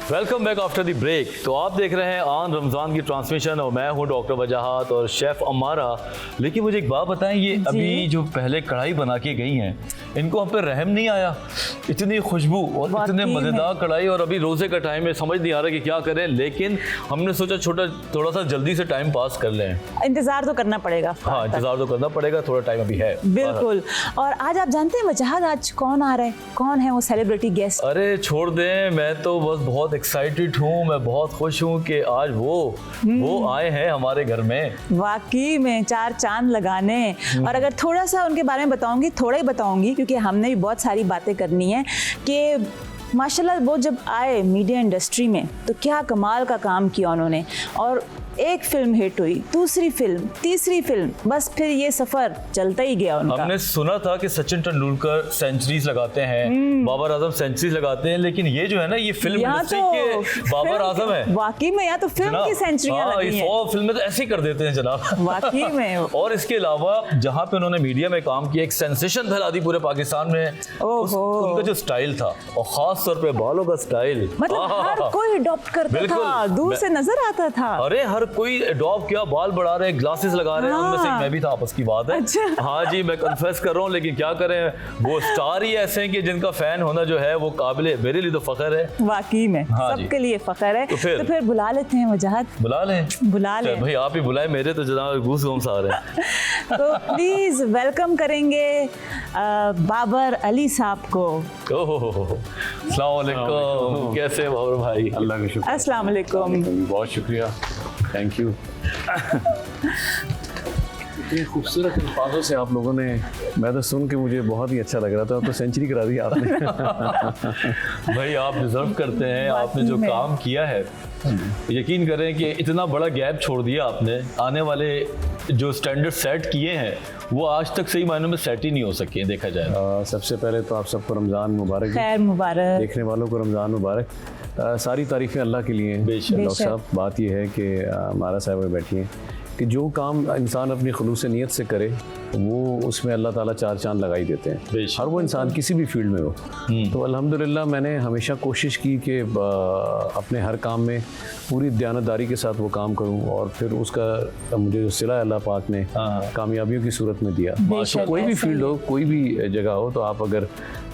Welcome back after the break. तो आप देख रहे हैं आन रमज़ान की ट्रांसमिशन और मैं हूं डॉक्टर वजाहत और शेफ़ अम्मारा। लेकिन मुझे एक बात बताएं, ये अभी जो पहले कढ़ाई बना के गई हैं, इनको हम पे रहम नहीं आया? इतनी खुशबू और इतने मज़ेदार कढ़ाई, और अभी रोज़े का टाइम है, समझ नहीं आ रहा कि क्या करें, लेकिन हमने सोचा थोड़ा सा जल्दी से टाइम पास कर लें। इंतज़ार तो करना पड़ेगा। हाँ, इंतज़ार तो करना पड़ेगा, थोड़ा टाइम अभी है। बिल्कुल। और आज आप जानते हैं वजाहत आज कौन आ रहा है? कौन है वो सेलिब्रिटी गेस्ट? अरे छोड़ दें, मैं तो बस बहुत एक्साइटेड हूँ, मैं बहुत खुश हूँ कि आज वो आए हैं हमारे घर में। वाकई में चार चांद लगाने। और अगर थोड़ा सा उनके बारे में बताऊंगी, थोड़ा ही बताऊंगी, क्योंकि हमने भी बहुत सारी बातें करनी है कि माशाल्लाह वो जब आए मीडिया इंडस्ट्री में तो क्या कमाल का काम किया उन्होंने। और एक फिल्म हिट हुई, दूसरी फिल्म, तीसरी फिल्म, बस फिर ये सफर चलता ही गया उनका। हमने सुना था कि सचिन तेंदुलकर सेंचुरीज लगाते हैं, बाबर आजम सेंचुरीज लगाते हैं, लेकिन ये जो है ना, ये फिल्म इंडस्ट्री के बाबर आजम है। वाकई में यहाँ तो फिल्म की सेंचुरियां लगी हैं। 100 फिल्में तो ऐसे ही कर देते हैं जनाब। वाकई में। और इसके अलावा जहाँ पे उन्होंने मीडिया में काम किया, एक सेंसेशन फैला दी पूरे पाकिस्तान में। उनका जो स्टाइल था, और खास तौर पे बालों का स्टाइल, मतलब हर कोई अडॉप्ट करता था, दूर से नजर आता था। अरे हर कोई अडॉप्ट किया, बाल बढ़ा रहे, ग्लासेस लगा रहे हैं। उनमें से मैं भी था, आपस की बात है। अच्छा। हाँ जी, मैं कन्फेस कर रहा हूँ, लेकिन क्या करें, वो स्टार ही ऐसे हैं कि जिनका फैन होना जो है वो काबिल, मेरे लिए तो फख्र है। वाकई में। हाँ, सबके लिए फख्र है। तो फिर बुला लेते हैं वजाहत। बुला लें भाई, आप ही बुलाए, मेरे तो जनाब गूज़बम्स आ रहे हैं। तो प्लीज वेलकम करेंगे बाबर अली साहब को। अस्सलाम वालेकुम, कैसे हैं बाबर भाई? अल्लाह का शुक्र। अस्सलाम वालेकुम। बहुत शुक्रिया, थैंक यू। इतने खूबसूरत अल्फाजों से आप लोगों ने, मैं तो सुन के मुझे बहुत ही अच्छा लग रहा था। अब तो सेंचुरी करा दी आपने। भाई आप डिजर्व करते हैं, आपने जो काम किया है, यकीन करें कि इतना बड़ा गैप छोड़ दिया आपने। आने वाले जो स्टैंडर्ड सेट किए हैं वो आज तक सही मायनों में सेट ही नहीं हो सके, देखा जाए। सबसे पहले तो आप सबको रमज़ान मुबारक। खैर मुबारक। देखने वालों को रमज़ान मुबारक। सारी तारीफ़ें अल्लाह के लिए। डॉक्टर साहब, बात यह है कि हमारा साहब बैठी हैं कि जो काम इंसान अपनी खुलूस नीयत से करे वो उसमें अल्लाह ताला चार चांद लगा ही देते हैं, हर वो इंसान किसी भी फील्ड में हो। तो अल्हम्दुलिल्लाह मैंने हमेशा कोशिश की कि अपने हर काम में पूरी दयानतदारी के साथ वो काम करूं, और फिर उसका मुझे जो सिला अल्लाह पाक ने कामयाबियों की सूरत में दिया। कोई भी फील्ड हो, कोई भी जगह हो, तो आप अगर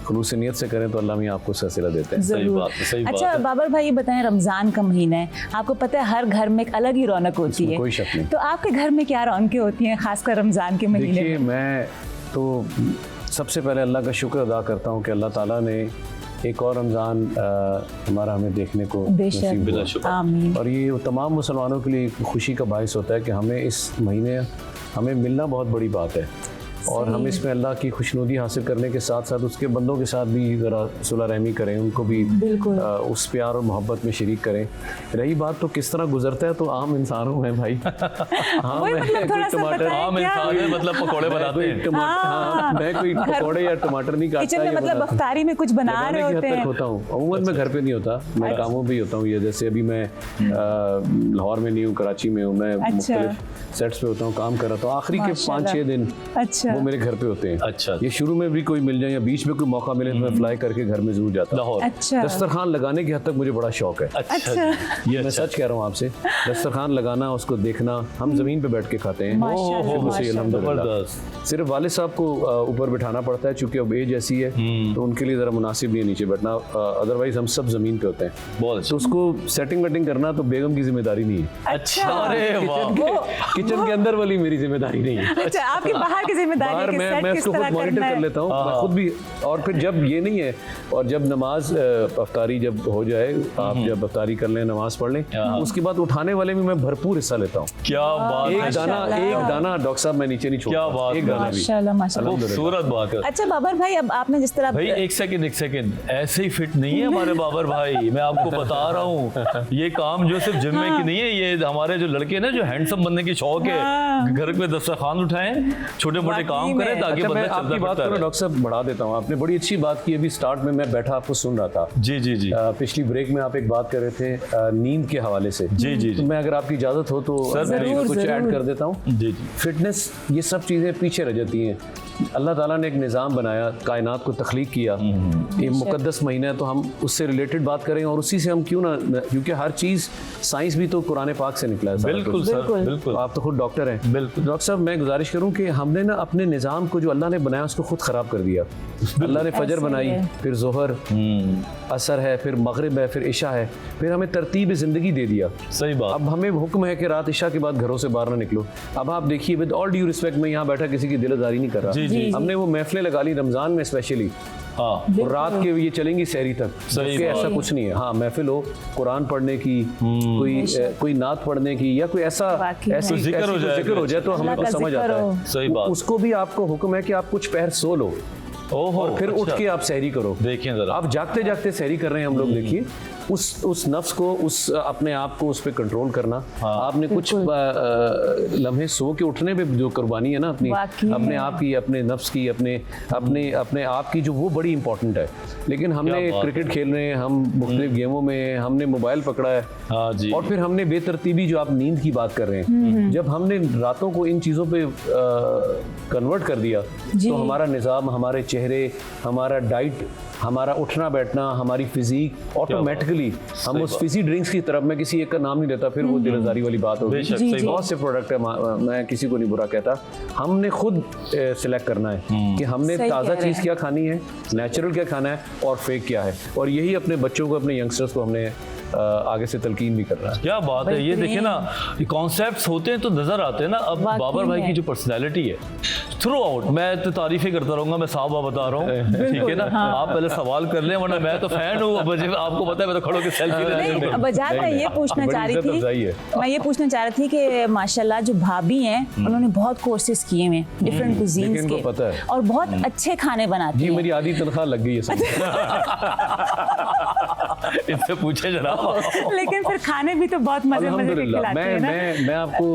खुलूस नियत से करें तो अल्लाह मियां आपको सिला देते हैं। सही बात है, सही बात है। अच्छा बाबर भाई, ये बताएं, रमज़ान का महीना है, आपको पता है हर घर में एक अलग ही रौनक होती है। कोई शक नहीं। तो आपके घर में क्या रौनकें होती हैं खासकर रमज़ान के महीने में? देखिए, मैं तो सबसे पहले अल्लाह का शुक्र अदा करता हूँ कि अल्लाह ताला ने एक और रमज़ान हमारा हमें देखने को नसीब हुआ। आमीन। और ये तमाम मुसलमानों के लिए खुशी का बाइस होता है कि हमें इस महीने हमें मिलना बहुत बड़ी बात है, और हम इसमें अल्लाह की खुशनुदी हासिल करने के साथ साथ उसके बंदों के साथ भी ज़रा सुलह रहमी करें, उनको भी उस प्यार और मोहब्बत में शरीक करें। रही बात तो किस तरह गुजरता है, तो आम इंसान हूँ मैं भाई। हाँ, मैं कोई टमाटर, आम इंसान है, मतलब पकौड़े बनाते हैं। मैं कोई पकौड़े या टमाटर नहीं काटता, मतलब अफ्तारी में कुछ बना रहे होते हैं। होता हूँ अमूमन मैं घर पे नहीं होता, मैं कामों पे ही होता हूँ। ये जैसे अभी मैं लाहौर में नहीं हूँ, कराची में हूँ, मैं मुख्तलिफ सेट्स पे होता हूँ, काम कर रहा था। आखिरी के 5-6 दिन वो मेरे घर पे होते हैं। अच्छा। ये शुरू में भी कोई मिल जाए या बीच में कोई मौका मिले तो मैं फ्लाई करके घर में जरूर जाता हूँ। अच्छा। दस्तरखान लगाने की हद तक मुझे बड़ा शौक है। अच्छा। ये मैं सच कह रहा हूँ आपसे, दस्तरखान लगाना, उसको देखना, हम जमीन पे बैठ के खाते हैं। सिर्फ वालिद साहब को ऊपर बिठाना पड़ता है, चूंकि अब एज ऐसी है तो उनके लिए जरा मुनासिब नहीं है नीचे बैठना, अदरवाइज हम सब जमीन पे होते हैं। तो उसको सेटिंग वेटिंग करना तो बेगम की जिम्मेदारी नहीं है। अच्छा। अरे वाह, किचन के अंदर वाली मेरी जिम्मेदारी नहीं है। अच्छा, आपकी बाहर की जिम्मेदारी है कि मैं उसको खुद मॉनिटर कर लेता हूँ, मैं खुद भी। और फिर जब ये नहीं है, और जब नमाज अफ्तारी जब हो जाए, आप जब अफ्तारी कर लें, नमाज पढ़ लें, उसके बाद उठाने वाले में मैं भरपूर हिस्सा लेता हूँ। क्या बात है। एक दाना डॉक्टर साहब मैं नीचे नहीं छोड़ता। क्या बात, एक दाना भी। माशाल्लाह माशाल्लाह, खूबसूरत बात है। अच्छा बाबर भाई, अब आपने जिस तरह भाई एक सेकंड, ऐसे ही फिट नहीं है हमारे बाबर भाई, मैं आपको बता रहा हूँ। ये काम जो सिर्फ जिम में की नहीं है, ये हमारे जो लड़के ना, जो हैंडसम बनने की शौक है, घर में दस्तरखान उठाएं, छोटे मोटे काम करें ताकि बंदा चलता आपकी बात करो डॉक्टर साहब, बढ़ा देता हूँ। आपने बड़ी अच्छी बात की, अभी स्टार्ट में मैं बैठा आपको सुन रहा था। जी जी जी। पिछली ब्रेक में आप एक बात कर रहे थे नींद के हवाले से। जी जी। तो मैं अगर आपकी इजाजत हो तो कुछ ऐड कर देता हूँ। जी जी। फिटनेस, ये सब चीज़ें पीछे रह जाती हैं अल्लाह ताला ने एक निज़ाम बनाया, कायनात को तख्लीक किया, ये मुक़द्दस महीना है, तो हम उससे रिलेटेड बात करें और उसी से हम क्यों ना, क्योंकि हर चीज़ साइंस भी तो कुरान पाक से निकला है सारा बिल्कुल कुछ। सर, बिल्कुल। आप तो खुद डॉक्टर हैं। बिल्कुल। डॉक्टर साहब, मैं गुजारिश करूं कि हमने ना अपने निज़ाम को जो अल्लाह ने बनाया उसको खुद ख़राब कर दिया। अल्लाह ने फजर ऐसे बनाई, है। फिर ज़ोहर, असर है, फिर मगरिब है, फिर इशा है, फिर हमें तरतीब ज़िंदगी दे दिया। सही बात। अब हमें हुक्म है कि रात इशा के बाद घरों से बाहर ना निकलो। अब आप देखिए, विद ऑल ड्यू रिस्पेक्ट, मैं यहाँ बैठा किसी की दिलदारी नहीं कर रहा। जी, जी। हमने वो महफिलें लगा ली रमज़ान में स्पेशली, हाँ, और रात के ये चलेंगी सहरी तक। सही जबकि बात ऐसा कुछ नहीं है। हाँ, महफिल हो कुरान पढ़ने की, कोई नात पढ़ने की, या कोई ऐसा वाकई ऐसी में। जिक्र हो ऐसी जाए, जिक्र हो जाए तो अल्लाह हमें का को समझ जिक्र आता हो। है। सही बात। उसको भी आपको हुक्म है कि आप कुछ पहर सो लो ओहो, और फिर उठ अच्छा। के आप सहरी करो। देखिए जरा। आप जागते जागते सहरी कर रहे हैं हम लोग, देखिए उस नफ्स को, उस अपने आप को उस पर कंट्रोल करना। हाँ। आपने कुछ लम्हे सो के उठने पे जो कुर्बानी है ना अपनी, वाकई में। अपने आप की, अपने नफ्स की, अपने आप की, जो वो बड़ी इंपॉर्टेंट है। लेकिन हमने क्या बात क्रिकेट खेल रहे हैं, हम मुख्तलिफ गेमों में, हमने मोबाइल पकड़ा है, हाँ जी। और फिर हमने बेतरतीबी, जो आप नींद की बात कर रहे हैं, जब हमने रातों को इन चीज़ों पे कन्वर्ट कर दिया, जी। तो हमारा निज़ाम, हमारे चेहरे, हमारा डाइट, हमारा उठना बैठना, हमारी फिजिक ऑटोमेटिकली, हम उस फिजी ड्रिंक्स की तरफ, मैं किसी एक का नाम नहीं लेता, फिर वो दिलदारी वाली बात होगी। बेशक, जी, सही जी। बहुत से प्रोडक्ट है, मैं किसी को नहीं बुरा कहता, हमने खुद सिलेक्ट करना है कि हमने सही ताज़ा कह रहे चीज़ क्या खानी है, नेचुरल क्या खाना है, और फेक क्या है। और यही अपने बच्चों को, अपने यंगस्टर्स को हमने आगे से तलकीन भी करना है। क्या बात है, ये देखिए ना, ये कॉन्सेप्ट्स होते हैं तो नजर आते हैं ना। अब वाकई बाबर भाई में। की जो पर्सनैलिटी है थ्रू आउट, मैं तो तारीफें करता रहूंगा, मैं साहब बता रहा हूँ, ठीक है ना। आप पहले सवाल कर लें, वरना मैं तो फैन हूँ, मुझे आपको पता है, मैं तो खड़ो के सेल्फी ले नहीं, बजाय मैं ये पूछना बड़ी चाह रही इज्जत अफजाई थी, है। मैं ये पूछना चाह रही थी कि माशाल्लाह जो भाभी हैं उन्होंने बहुत कोर्सेज किए हैं डिफरेंट कुजीन्स लेकिन के, इनको पता है। और बहुत अच्छे खाने बनाती जी, हैं। मेरी आधी तनख्वाह लग गई है सब। इनसे पूछे जनाब। लेकिन फिर खाने भी तो बहुत मजे मजे के अल्हम्दुलिल्लाह, खिलाते हैं ना। मैं आपको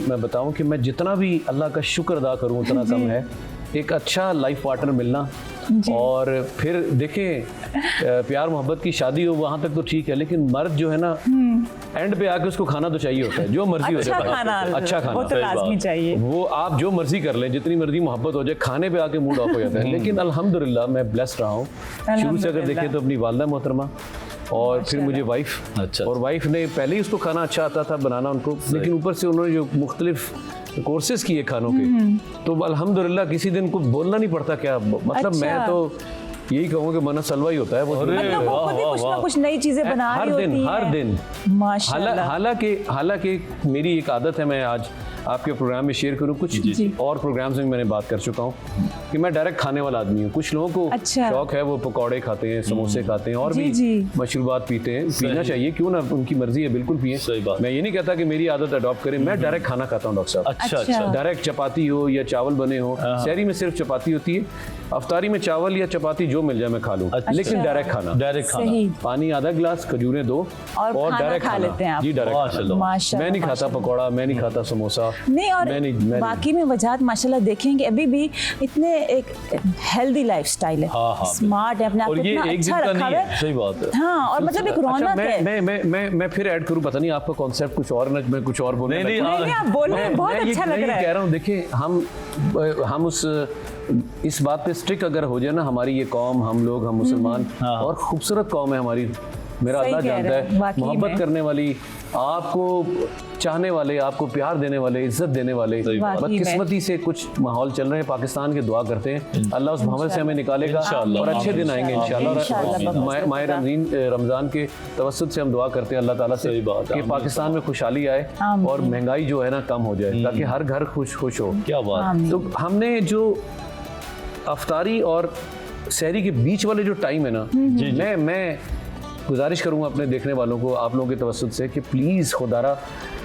मैं बताऊं कि मैं जितना भी अल्लाह का शुक्र अदा करूं उतना कम है। एक अच्छा लाइफ पार्टनर मिलना, और फिर देखें प्यार मोहब्बत की शादी हो वहाँ तक तो ठीक है, लेकिन मर्द जो है ना, एंड पे आके उसको खाना तो चाहिए होता है, जो मर्जी हो अच्छा जाए, खाना, अच्छा खाना, वो तो सही लाजमी बात। चाहिए। वो आप जो मर्जी कर लें, जितनी मर्जी मोहब्बत हो जाए, खाने पे आके मूड ऑफ हो जाता है। लेकिन अल्हम्दुलिल्लाह मैं ब्लेस्ड रहा हूँ। शुरू से अगर देखें तो अपनी वालदा मोहतरमा, और फिर मुझे वाइफ, अच्छा। और वाइफ ने पहले ही उसको खाना अच्छा आता था बनाना उनको, लेकिन ऊपर से उन्होंने जो मुख्तलिफ कोर्सेज किए खानों के, तो अल्हम्दुलिल्लाह किसी दिन को बोलना नहीं पड़ता क्या, मतलब मैं अच्छा। तो यही कहूँ कि मना सलवा ही होता है वो। अरे, मतलब वो खुद ही वाह, कुछ ना वाह। कुछ नई चीजें बना रही होती हैं। हर दिन माशाल्लाह। हालांकि मेरी एक आदत है, मैं आज आपके प्रोग्राम में शेयर करूं, कुछ जी। और प्रोग्राम्स में मैंने बात कर चुका हूं कि मैं डायरेक्ट खाने वाला आदमी हूं। कुछ लोगों को अच्छा। शौक है, वो पकौड़े खाते हैं, समोसे खाते हैं, और जी, भी जी। मशरूबात पीते हैं, पीना सही। चाहिए, क्यों ना, उनकी मर्जी है, बिल्कुल पिए। सही बात। मैं ये नहीं कहता कि मेरी आदत अडॉप्ट करें, मैं डायरेक्ट खाना खाता हूँ डॉक्टर साहब। अच्छा, अच्छा। अच्छा। डायरेक्ट चपाती हो या चावल बने हो, शहरी में सिर्फ चपाती होती है, अफ्तारी में चावल या चपाती जो मिल जाए मैं खा लूँ, अच्छा। लेकिन डायरेक्ट खाना, डायरेक्ट खाना। सही। पानी आधा गिलास, खजूरें 2, और खाना डायरेक्ट खा लेते हैं आप। जी, डायरेक्ट माशाल्लाह। माशाल्लाह, मैं नहीं खाता माशाल्लाह। पकौड़ा, मैं नहीं खाता समोसा, नहीं, और मैं नहीं। बाकी में वजह माशाल्लाह देखेंगे अभी भी इतने एक हेल्दी लाइफस्टाइल है, हाँ, हाँ, स्मार्ट है, अपने आप और को ये इतना एक दिन अच्छा का रखा नहीं हुआ है, सही बात है। हाँ, और मतलब एक अच्छा, रौनक है। मैं फिर ऐड करूं, पता नहीं आपका कॉन्सेप्ट कुछ और ना, मैं कुछ और बोलने नहीं, लगूं। नहीं, आप बोल रहे हैं, बहुत अच्छा लग रहा है। कह रहा हूँ, देखिए हम इस बात पे स्ट्रिक्ट अगर हो जाए ना, हमारी ये कौम, हम लोग, हम मुसलमान, हाँ। और खूबसूरत कौम है हमारी, मेरा सही अल्लाह कह जानता रहे हैं, है, वाकई मोहब्बत में। करने वाली, आपको चाहने वाले, आपको प्यार देने वाले, इज्जत देने वाले, सही बात। बदकिस्मती से कुछ माहौल चल रहे हैं पाकिस्तान के, दुआ करते हैं अल्लाह उस भंवर से हमें निकालेगा, इंशाअल्लाह। और अच्छे दिन आएंगे इंशाअल्लाह, इंशाअल्लाह। माह रमज़ान के तवस्सुत से हम दुआ करते हैं अल्लाह ताला से सही बात है, कि आमीन। पाकिस्तान में खुशहाली आए आमीन। और महंगाई जो है ना कम हो जाए, ताकि हर घर खुश हो। क्या बात। आमीन। तो हमने जो अफ्तारी और सहरी के बीच वाले जो टाइम है ना, जी। मैं गुजारिश करूंगा अपने देखने वालों को, आप लोगों के तवस्सुत से, कि प्लीज़ खुदारा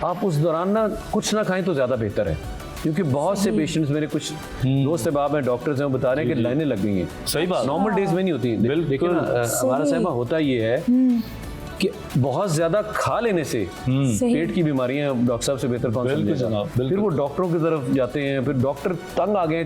आप उस दौरान ना कुछ ना खाएं तो ज़्यादा बेहतर है, क्योंकि बहुत से पेशेंट्स, मेरे कुछ दोस्त अहबाब हैं, डॉक्टर्स हैं, वो बता रहे हैं कि लाइनें लग गई हैं। सही बात। नॉर्मल डेज में नहीं होती। बिल्कुल। देखिए ना, हमारा साहबा होता ये है कि बहुत ज़्यादा खा लेने से सही। पेट की बीमारियां डॉक्टर साहब से बेहतर कौन बिल्कुल समझेगा। जनाब, बिल्कुल। फिर वो डॉक्टरों की तरफ जाते हैं, फिर डॉक्टर तंग आ गए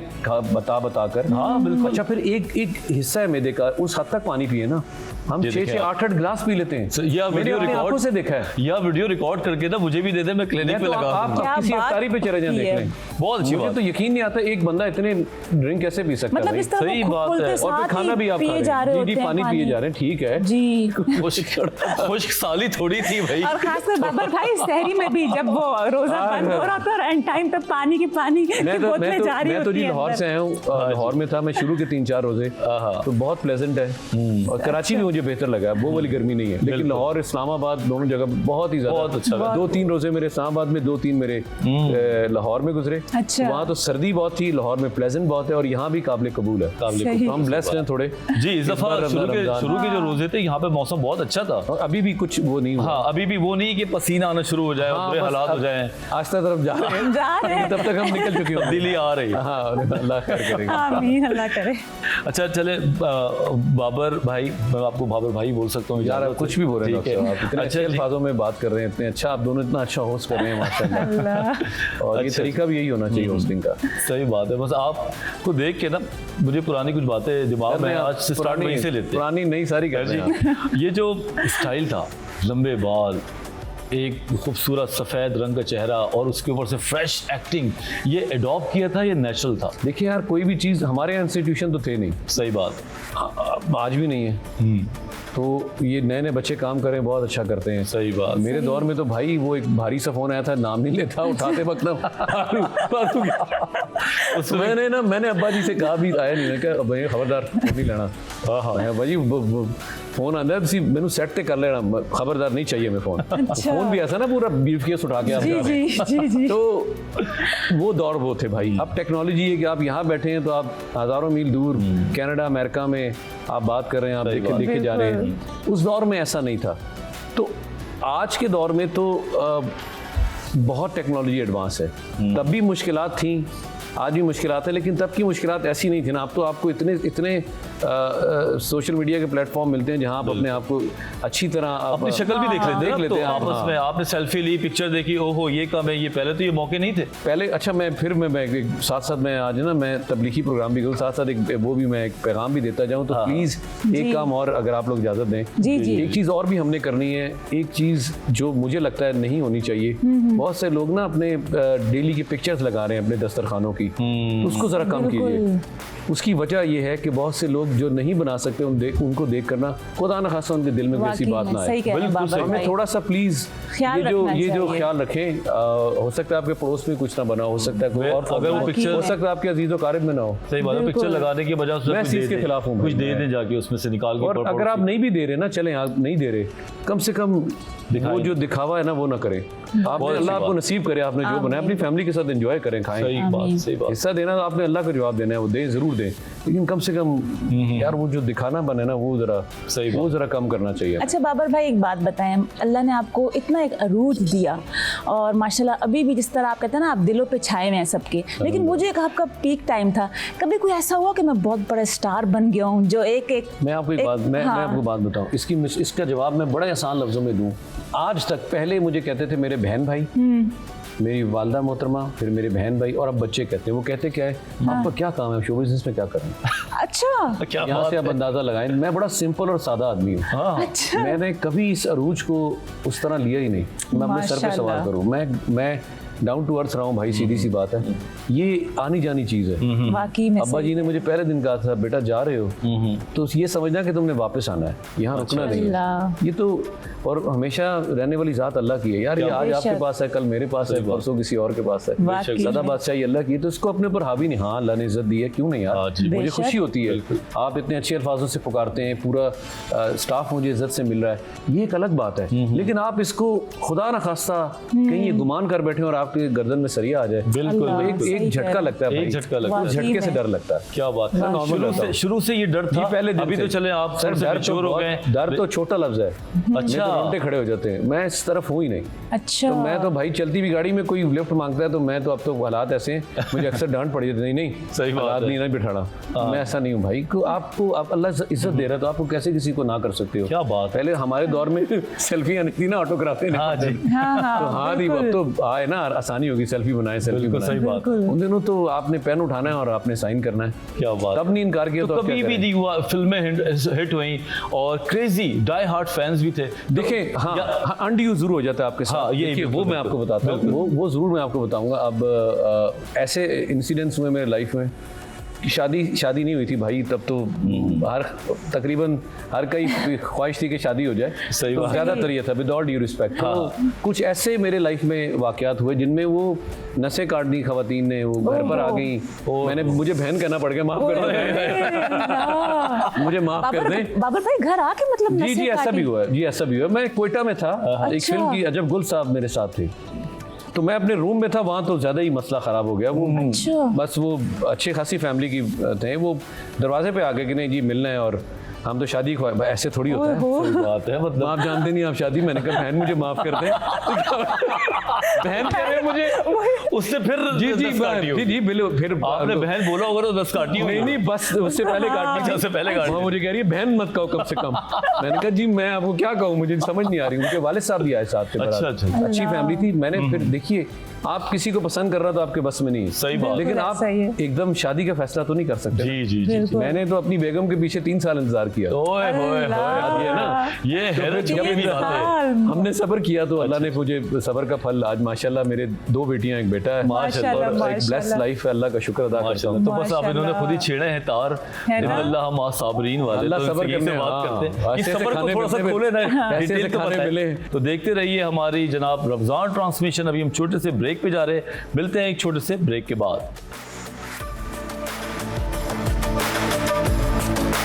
बता कर। हाँ, बिल्कुल। अच्छा, फिर एक हिस्सा है मैदे का, उस हद तक पानी पिए ना, हम ये 6-6 देखें आप। 8-8 गिलास पी लेते हैं। यह मैंने वीडियो अपनी आंखों रिकॉर्ड से देखा है। यह वीडियो रिकॉर्ड करके ना मुझे भी दे दे, मैं क्लिनिक मैं पे तो लगा आप दूंगा। क्या किसी बात अफ्तारी पे चले जाएं की देख है। लें। बहुत अच्छी मुझे बात तो यकीन नहीं आता एक बंदा इतने ड्रिंक कैसे पी सकता है मतलब भाई। इस तरह सही वो बात खुल है। के और फिर साथ खाना ही भी आप खा पिए रहे जा हैं। रहे जी होते जी हैं पानी पिए जा रहे हैं, ठीक है। जी। खुश्क साली थोड़ी थी भाई। और खासकर बाबर भाई सहरी में भी जब वो रोजा बंद हो रहा था और एंड टाइम पे पानी की बोतलें जारी मैं तो जी होती हैं लाहौर अंदर। से आया हूँ, लाहौर में था मैं शुरू के 3-4 रोजे, तो बहुत प्लेजेंट है। और कराची भी मुझे बेहतर लगा, वो वाली गर्मी नहीं है, लेकिन लाहौर इस्लामाबाद दोनों जगह बहुत ही बहुत अच्छा ज्यादा। लगा। 2-3 रोजे मेरे इस्लामाबाद में, 2-3 मेरे लाहौर में गुजरे। अच्छा। वहाँ तो सर्दी बहुत थी, लाहौर में प्लेजेंट बहुत है, और यहाँ भी काबिल कबूल है। सही। तो हम ब्लेस्ड हैं थोड़े। जी इस दफा बार रमजान। शुरू के जो रोजे थे यहाँ पे मौसम बहुत अच्छा था। और अभी भी कुछ वो नहीं हुआ। हाँ अभी भी वो नहीं कि पसीना आना शुरू हो जाए और बुरे बस हालात हो अब जाएं। आस्था तरफ जा रहे हैं, जा रहे हैं। तब तक हम निकल चुके होंगे। तब्दीली आ रही है। हाँ, अल्लाह खैर करेगा। आमीन, अल्लाह करे। अच्छा चले बाबर भाई, मैं आपको बाबर भाई बोल सकता हूँ यार आप कुछ भी बोल रहे हैं ठीक है। डॉक्टर साहब, इतने अच्छे अच्छा अल्फाजों में बात कर रहे हैं, इतने अच्छा आप दोनों इतना अच्छा होस्ट कर रहे हैं माशाल्लाह। अल्लाह। और ये अच्छा। तरीका भी यही होना चाहिए होस्टिंग का। सही बात है। बस आपको देख के ना मुझे पुरानी कुछ बातें दिमाग में आज से स्टार्ट वहीं से लेते हैं। पुरानी नई सारी कर रहे हैं आप। ये जो स्टाइल था, लंबे बाल, एक खूबसूरत सफ़ेद रंग का चेहरा और उसके ऊपर से फ्रेश एक्टिंग, ये एडॉप्ट किया था, ये नेचुरल था? देखिए यार, कोई भी चीज़ हमारे यहाँ इंस्टीट्यूशन तो थे नहीं, सही बात। आज भी नहीं है। तो ये नए नए बच्चे काम कर रहे हैं, बहुत अच्छा करते हैं। सही बात। मेरे दौर में तो भाई वो एक भारी सा फोन आया था, नाम नहीं लेता, उठाते वक्त ना मैंने अब्बा जी से कहा भी आया नहीं, मैं कहा भाई खबरदार फोन नहीं लेना। हाँ भाई फोन आंदा सी मैंने सेट ते कर लेना, खबरदार नहीं चाहिए मैं फोन। अच्छा। फोन भी ऐसा ना पूरा ब्रीफकेस उठा के आप जी जा रहे हैं। जी जी जी। तो वो दौर वो थे भाई। अब टेक्नोलॉजी है कि आप यहाँ बैठे हैं तो आप हज़ारों मील दूर कनाडा अमेरिका में आप बात कर रहे हैं, आप सही बात। देखे जा रहे हैं। उस दौर में ऐसा नहीं था। तो आज के दौर में तो बहुत टेक्नोलॉजी एडवांस है। तब भी मुश्किलात थी, आज भी मुश्किलात है, लेकिन तब की मुश्किलात ऐसी नहीं थी ना। अब तो आपको इतने सोशल मीडिया के प्लेटफॉर्म मिलते हैं जहां आप अपने आप को अच्छी तरह अपनी शक्ल भी देख लेते हैं, लेते हैं आप। आपस में आपने सेल्फी ली, पिक्चर देखी, ओहो ये कम है, ये पहले तो ये मौके नहीं थे। पहले अच्छा मैं साथ साथ मैं आज ना मैं तबलीगी प्रोग्राम भी करूँ, साथ साथ एक वो भी मैं एक पैगाम भी देता जाऊँ। तो प्लीज़ एक काम और, अगर आप लोग इजाज़त दें, जी जी। एक चीज़ और भी हमने करनी है। एक चीज़ जो मुझे लगता है नहीं होनी चाहिए, बहुत से लोग ना अपने डेली की पिक्चर्स लगा रहे हैं अपने दस्तरखानों की, तो उसको ज़रा कम कीजिए। उसकी वजह यह है कि बहुत से लोग जो नहीं बना सकते उनको देख करना खुदा न खासा उनके दिल में वैसी बात ना आए। बिल्कुल हमें थोड़ा सा प्लीज ख्याल ये जो चाहिए। ख्याल रखें। हो सकता है आपके पड़ोस में कुछ ना बना, हो सकता है कोई और अगर वो पिक्चर हो सकता है आपके अजीज व कारब में ना हो। सही बात है, बिल्कुल। पिक्चर लगाने की बजाय उसमें मैं कुछ इस चीज़ दे के दें, खिलाफ हूँ कुछ भाई। दे दें जाके उसमें से निकाल के। और अगर आप नहीं भी दे रहे ना, चलें आप नहीं दे रहे, कम से कम वो जो दिखावा है ना वो ना करें। आपने अल्लाह आपको नसीब करे, आपने जो बनाया अपनी फैमिली के साथ एंजॉय करें, खाएं। सही बात, सही बात। हिस्सा देना तो आपने अल्लाह को जवाब देना है, वो दें जरूर दें, लेकिन कम से कम यार वो जो दिखाना बने ना वो सही जरा कम करना चाहिए। अच्छा बाबर भाई एक बात बताएं, अल्लाह ने आपको इतना एक अरूज दिया और माशाल्लाह अभी भी जिस तरह आप कहते हैं ना, आप दिलों पे छाए हुए हैं सबके, लेकिन मुझे एक आपका पीक टाइम था, कभी कोई ऐसा हुआ कि मैं बहुत बड़ा स्टार बन गया हूँ जो एक मैं आपको मैं आपको बात बताऊं, इसका जवाब मैं बड़े आसान लफ्जों में दूं। आज तक पहले मुझे कहते थे मेरे बहन भाई, मेरी वालदा मोहतरमा, फिर मेरे बहन भाई, और अब बच्चे कहते हैं। वो कहते क्या है, आपका क्या काम है, शो बिजनेस में क्या करें? अच्छा क्या यहाँ बात से आप है। अंदाजा लगाएं, मैं बड़ा सिंपल और सादा आदमी हूँ। हाँ अच्छा मैंने कभी इस अरूज को उस तरह लिया ही नहीं। मैं अपने सर पे सवार माशाल्लाह। करूँ, मैं डाउन टू अर्थ रहा हूँ भाई, सीधी सी बात है। ये आनी जानी चीज़ है। वाकई में अब्बा जी ने मुझे पहले दिन कहा था, बेटा जा रहे हो तो ये समझना कि तुमने वापस आना है, यहाँ रुकना नहीं है। अल्लाह। ये तो और हमेशा रहने वाली ज़ात अल्लाह की है यार। ये आज आपके बेशक। पास है, कल मेरे पास है, परसों किसी और के पास है। वाकई सदा में। बादशाही अल्लाह की है, तो इसको अपने ऊपर हावी नहीं। हाँ अल्लाह ने इज्जत दी है, क्यों नहीं हाँ यार, जी। मुझे बेशक। खुशी होती है। आप इतने अच्छे अल्फाजों से पुकारते हैं, पूरा स्टाफ मुझे इज्जत से मिल रहा है, ये एक अलग बात है। लेकिन आप इसको खुदा न खास्ता कहीं ये गुमान कर बैठे और आपके गर्दन में सरिया आ जाए, बिल्कुल अल्लाह। बिल्कुल। एक सही झटका कह लगता है भाई। एक झटका लगता है। उस झटके से डर लगता है। क्या बात है। नॉर्मल शुरू से ये डर था, पहले दिन अभी से। तो चले आप सर थोड़े से डर मैच्योर हो गए। डर तो छोटा लफ्ज है, अच्छा। रोंगटे खड़े हो जाते हैं। मैं इस तरफ हूँ ही नहीं। अच्छा तो मैं तो भाई चलती भी गाड़ी में कोई लिफ्ट मांगता है तो मैं तो अब तो हालात ऐसे हैं, मुझे अक्सर डांट पड़ जाती है, नहीं सही बात हालात है। नहीं ना बिठाना। मैं ऐसा नहीं हूँ भाई। आपको आप अल्लाह इज्जत दे रहा है तो आपको कैसे किसी को ना कर सकते हो? क्या बात है। पहले हमारे दौर में सेल्फी आनी थी ना, ऑटोग्राफ हाँ जी। तो हाँ दी अब तो आए ना, आसानी होगी, सेल्फी बनाए, सेल्फी बिल्कुल सही बनाए। बात। उन दिनों तो आपने पेन उठाना है और आपने साइन करना है, क्या बात। तब नहीं इनकार किया तो तो अब क्या कभी भी करें? नहीं हुआ, फिल्में हिट हुई और क्रेजी डाई हार्ड फैंस भी थे। देखें, हाँ अनड्यूज जरूर हो जाता है आपके साथ। हाँ, ये देखिए, बिल्कुल, वो मैं आपको बताता हूँ, वो जरूर मैं आपको बताऊंगा। अब ऐसे इंसिडेंट्स हुए मेरे लाइफ में कि शादी नहीं हुई थी भाई, तब तो तकरीबन हर कई ख्वाहिश थी कि शादी हो जाए। सही तो बात। ज़्यादातर ये था, विद ऑल ड्यू रिस्पेक्ट। तो कुछ ऐसे मेरे लाइफ में वाकयात हुए जिनमें वो नसें काट दी खवातीन ने, वो घर पर आ गई। मुझे बहन कहना पड़ गया, माफ कर दें, मुझे माफ कर दें। बाबर भाई घर आके मतलब जी नसें ऐसा भी काटी? हुआ है, जी ऐसा भी हुआ है। मैं क्वेटा में था, एक अच्छा। फिल्म की, अजब गुल साहब मेरे साथ थे, तो मैं अपने रूम में था, वहाँ तो ज़्यादा ही मसला ख़राब हो गया। वो अच्छा। बस वो अच्छी खासी फैमिली की थे, वो दरवाजे पे आ गए कि नहीं जी मिलना है, और हम तो शादी को ऐसे थोड़ी होता है। सही बात है, मतलब आप जानते नहीं आप शादी। मैंने कहा बहन मुझे माफ कर दें। बहन कह रहे मुझे, उससे फिर जी जी 10 काटी होगी। जी बिल्कुल। फिर आपने बहन बोला होगा तो 10 काटी होगी। नहीं बस उससे पहले काटनी थी। उससे पहले काटनी वहाँ मुझे कह रही है बहन मत कहो कम से कम। मैंने कहा जी मैं आपको क्या कहूँ, मुझे समझ नहीं आ रही। उनके वालिद साहब भी आए साथ थे। अच्छा, बारात। अच्छा। अच्छी फैमिली थी। मैंने फिर देखिए, आप किसी को पसंद कर रहा तो आपके बस में नहीं है। सही बात। लेकिन आप सही है। एकदम शादी का फैसला तो नहीं कर सकते। जी जी जी। मैंने तो अपनी बेगम के पीछे 3 साल इंतजार किया। ओए होए होए, ये ना, ये हैरत की भी बात है। हमने सब्र किया तो अल्लाह ने मुझे सब्र का फल, आज माशाल्लाह मेरे 2 बेटियां, एक बेटा है, माशाल्लाह, और एक माशाल्लाह। ब्लेस लाइफ है। अल्लाह का शुक्र अदा करता माशाल्लाह। हूँ। तो बस आप इन्होंने खुद ही छेड़े हैं तार, है ना? अल्लाह मा साबरीन वाले। अल्लाह तो सब्र इनसे करने, बात हाँ, करते हैं कि ऐसे ऐसे सब्र को खाने थोड़ा सा मिलते खोले ना, ऐसे डिटेल ऐसे तो खाने बताएं। मिले। तो देखते रहिए हमारी जनाब रमजान ट्रांसमिशन। अभी हम छोटे से ब्रेक पे जा रहे हैं, मिलते हैं एक छोटे से ब्रेक के बाद।